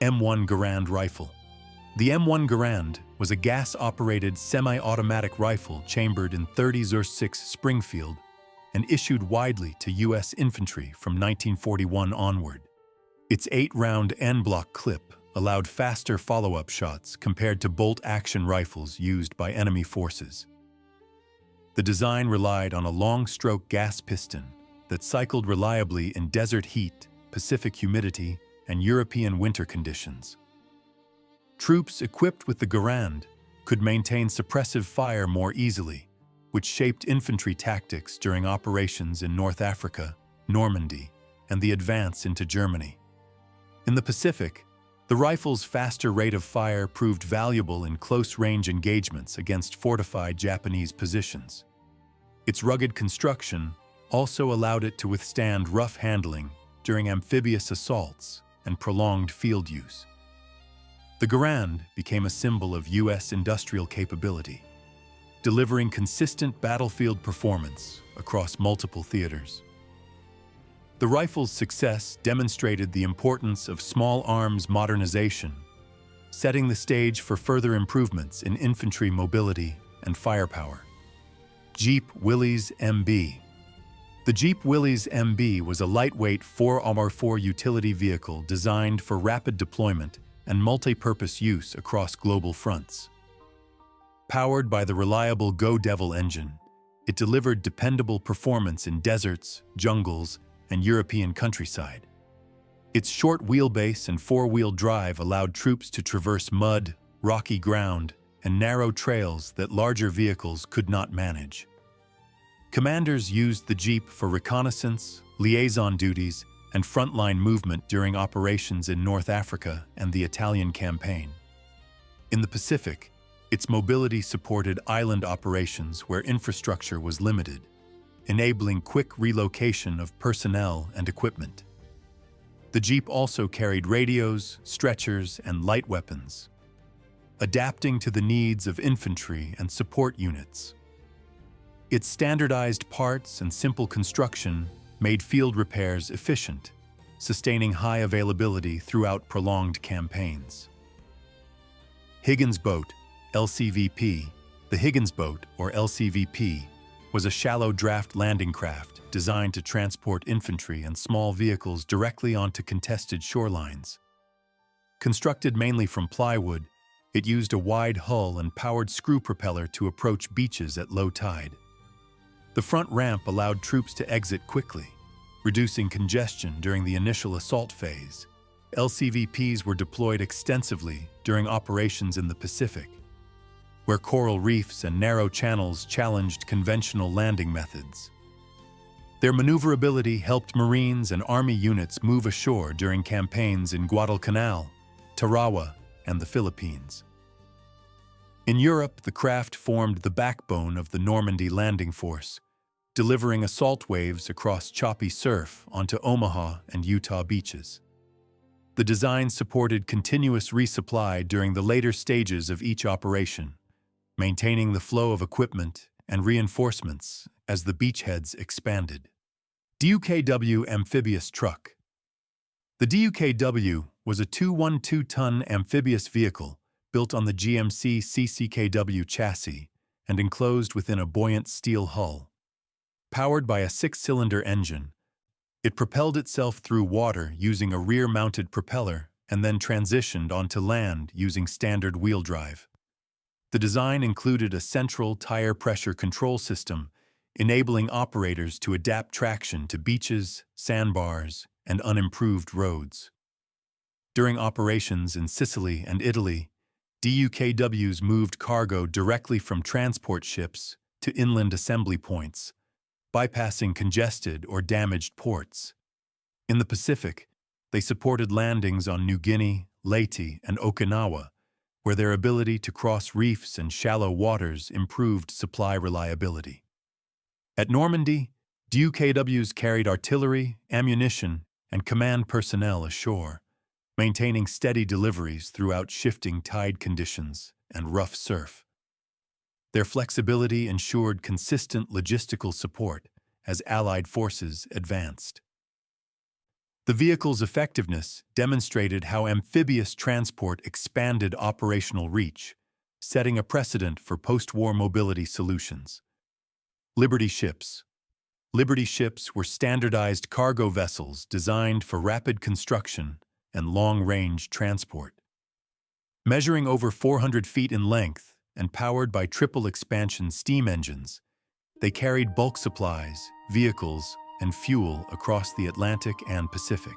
M1 Garand Rifle. The M1 Garand was a gas-operated semi-automatic rifle chambered in .30-06 Springfield and issued widely to U.S. infantry from 1941 onward. Its 8-round N-block clip allowed faster follow-up shots compared to bolt-action rifles used by enemy forces. The design relied on a long-stroke gas piston that cycled reliably in desert heat, Pacific humidity, and European winter conditions. Troops equipped with the Garand could maintain suppressive fire more easily, which shaped infantry tactics during operations in North Africa, Normandy, and the advance into Germany. In the Pacific, the rifle's faster rate of fire proved valuable in close-range engagements against fortified Japanese positions. Its rugged construction also allowed it to withstand rough handling during amphibious assaults and prolonged field use. The Garand became a symbol of U.S. industrial capability, delivering consistent battlefield performance across multiple theaters. The rifle's success demonstrated the importance of small arms modernization, setting the stage for further improvements in infantry mobility and firepower. Jeep Willys MB. The Jeep Willys MB was a lightweight 4x4 utility vehicle designed for rapid deployment and multi-purpose use across global fronts. Powered by the reliable Go Devil engine, it delivered dependable performance in deserts, jungles, and European countryside. Its short wheelbase and four-wheel drive allowed troops to traverse mud, rocky ground, and narrow trails that larger vehicles could not manage. Commanders used the Jeep for reconnaissance, liaison duties, and frontline movement during operations in North Africa and the Italian campaign. In the Pacific, its mobility supported island operations where infrastructure was limited, enabling quick relocation of personnel and equipment. The Jeep also carried radios, stretchers, and light weapons, adapting to the needs of infantry and support units. Its standardized parts and simple construction made field repairs efficient, sustaining high availability throughout prolonged campaigns. Higgins Boat, LCVP. The Higgins Boat, or LCVP, was a shallow draft landing craft designed to transport infantry and small vehicles directly onto contested shorelines. Constructed mainly from plywood, it used a wide hull and powered screw propeller to approach beaches at low tide. The front ramp allowed troops to exit quickly, reducing congestion during the initial assault phase. LCVPs were deployed extensively during operations in the Pacific, where coral reefs and narrow channels challenged conventional landing methods. Their maneuverability helped Marines and Army units move ashore during campaigns in Guadalcanal, Tarawa, and the Philippines. In Europe, the craft formed the backbone of the Normandy landing force, delivering assault waves across choppy surf onto Omaha and Utah beaches. The design supported continuous resupply during the later stages of each operation, maintaining the flow of equipment and reinforcements as the beachheads expanded. DUKW Amphibious Truck. The DUKW was a 212-ton amphibious vehicle built on the GMC CCKW chassis and enclosed within a buoyant steel hull. Powered by a 6-cylinder engine, it propelled itself through water using a rear-mounted propeller and then transitioned onto land using standard wheel drive. The design included a central tire pressure control system, enabling operators to adapt traction to beaches, sandbars, and unimproved roads. During operations in Sicily and Italy, DUKWs moved cargo directly from transport ships to inland assembly points, bypassing congested or damaged ports. In the Pacific, they supported landings on New Guinea, Leyte, and Okinawa, where their ability to cross reefs and shallow waters improved supply reliability. At Normandy, DUKWs carried artillery, ammunition, and command personnel ashore, maintaining steady deliveries throughout shifting tide conditions and rough surf. Their flexibility ensured consistent logistical support as Allied forces advanced. The vehicle's effectiveness demonstrated how amphibious transport expanded operational reach, setting a precedent for post-war mobility solutions. Liberty ships. Liberty ships were standardized cargo vessels designed for rapid construction and long-range transport. Measuring over 400 feet in length and powered by triple-expansion steam engines, they carried bulk supplies, vehicles, and fuel across the Atlantic and Pacific.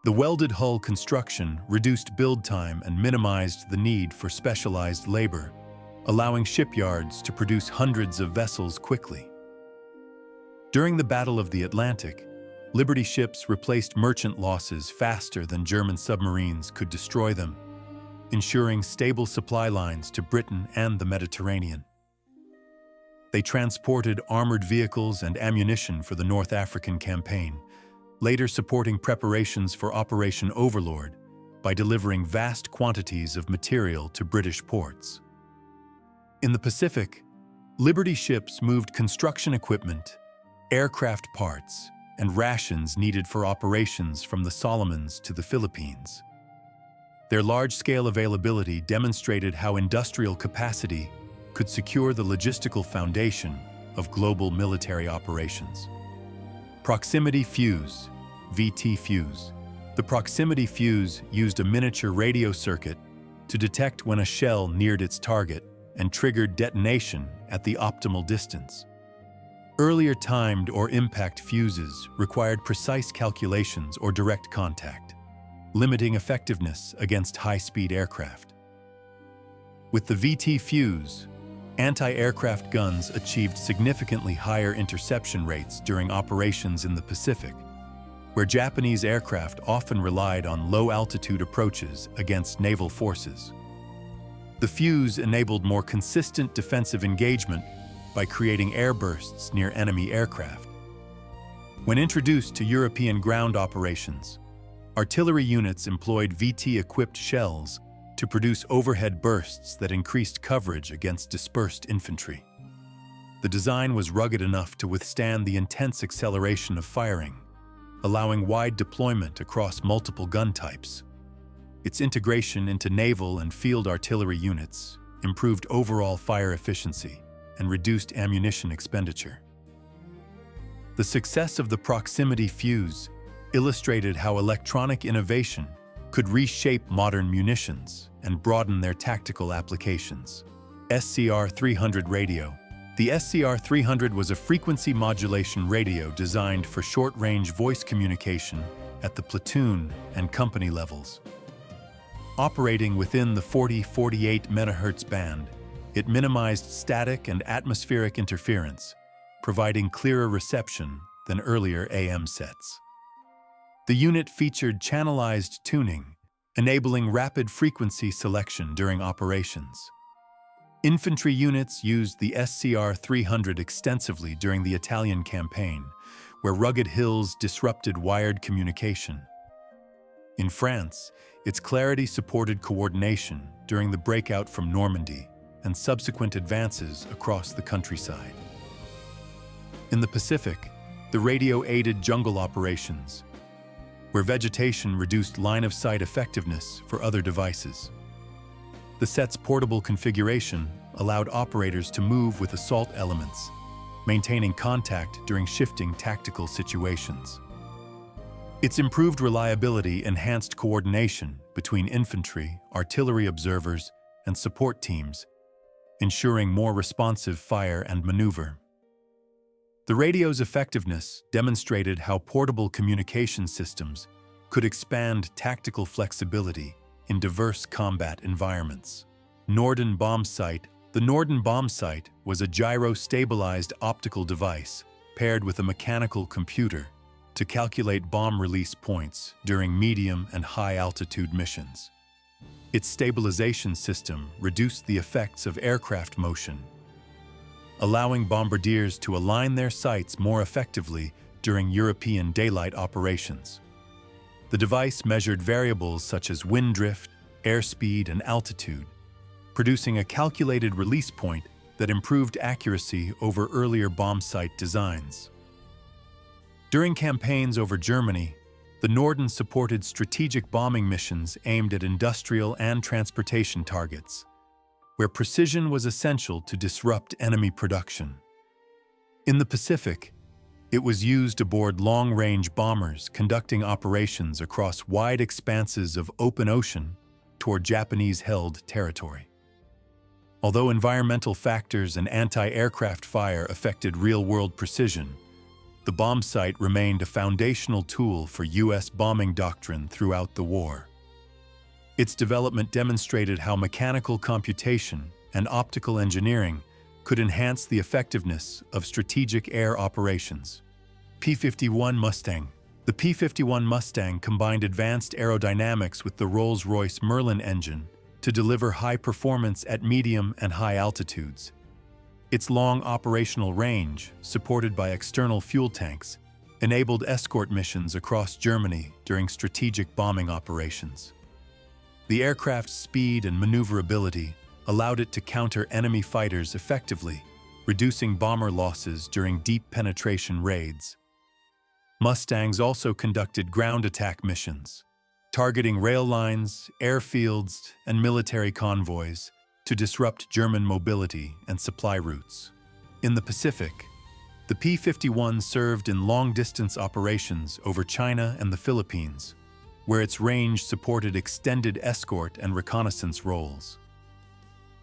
The welded hull construction reduced build time and minimized the need for specialized labor, allowing shipyards to produce hundreds of vessels quickly. During the Battle of the Atlantic, Liberty ships replaced merchant losses faster than German submarines could destroy them, ensuring stable supply lines to Britain and the Mediterranean. They transported armored vehicles and ammunition for the North African campaign, later supporting preparations for Operation Overlord by delivering vast quantities of material to British ports. In the Pacific, Liberty ships moved construction equipment, aircraft parts, and rations needed for operations from the Solomons to the Philippines. Their large-scale availability demonstrated how industrial capacity could secure the logistical foundation of global military operations. Proximity fuse, VT fuse. The proximity fuse used a miniature radio circuit to detect when a shell neared its target and triggered detonation at the optimal distance. Earlier timed or impact fuses required precise calculations or direct contact, limiting effectiveness against high-speed aircraft. With the VT fuse, anti-aircraft guns achieved significantly higher interception rates during operations in the Pacific, where Japanese aircraft often relied on low-altitude approaches against naval forces. The fuse enabled more consistent defensive engagement by creating airbursts near enemy aircraft. When introduced to European ground operations, artillery units employed VT-equipped shells to produce overhead bursts that increased coverage against dispersed infantry. The design was rugged enough to withstand the intense acceleration of firing, allowing wide deployment across multiple gun types. Its integration into naval and field artillery units improved overall fire efficiency and reduced ammunition expenditure. The success of the proximity fuse illustrated how electronic innovation could reshape modern munitions and broaden their tactical applications. SCR-300 radio. The SCR-300 was a frequency modulation radio designed for short-range voice communication at the platoon and company levels. Operating within the 40-48 MHz band, it minimized static and atmospheric interference, providing clearer reception than earlier AM sets. The unit featured channelized tuning, enabling rapid frequency selection during operations. Infantry units used the SCR-300 extensively during the Italian campaign, where rugged hills disrupted wired communication. In France, its clarity supported coordination during the breakout from Normandy and subsequent advances across the countryside. In the Pacific, the radio aided jungle operations, where vegetation reduced line-of-sight effectiveness for other devices. The set's portable configuration allowed operators to move with assault elements, maintaining contact during shifting tactical situations. Its improved reliability enhanced coordination between infantry, artillery observers, and support teams, ensuring more responsive fire and maneuver. The radio's effectiveness demonstrated how portable communication systems could expand tactical flexibility in diverse combat environments. Norden bomb sight. The Norden bomb sight was a gyro-stabilized optical device paired with a mechanical computer to calculate bomb release points during medium and high-altitude missions. Its stabilization system reduced the effects of aircraft motion, allowing bombardiers to align their sights more effectively during European daylight operations. The device measured variables such as wind drift, airspeed, and altitude, producing a calculated release point that improved accuracy over earlier bomb sight designs. During campaigns over Germany, The Norden supported strategic bombing missions aimed at industrial and transportation targets, where precision was essential to disrupt enemy production. In the Pacific, it was used aboard long-range bombers conducting operations across wide expanses of open ocean toward Japanese-held territory. Although environmental factors and anti-aircraft fire affected real-world precision, the bomb sight remained a foundational tool for U.S. bombing doctrine throughout the war. Its development demonstrated how mechanical computation and optical engineering could enhance the effectiveness of strategic air operations. P-51 Mustang. The P-51 Mustang combined advanced aerodynamics with the Rolls-Royce Merlin engine to deliver high performance at medium and high altitudes. Its long operational range, supported by external fuel tanks, enabled escort missions across Germany during strategic bombing operations. The aircraft's speed and maneuverability allowed it to counter enemy fighters effectively, reducing bomber losses during deep penetration raids. Mustangs also conducted ground attack missions, targeting rail lines, airfields, and military convoys to disrupt German mobility and supply routes. In the Pacific, the P-51 served in long-distance operations over China and the Philippines, where its range supported extended escort and reconnaissance roles.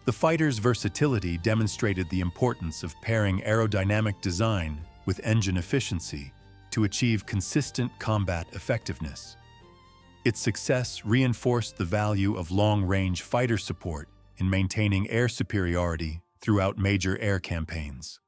The fighter's versatility demonstrated the importance of pairing aerodynamic design with engine efficiency to achieve consistent combat effectiveness. Its success reinforced the value of long-range fighter support in maintaining air superiority throughout major air campaigns.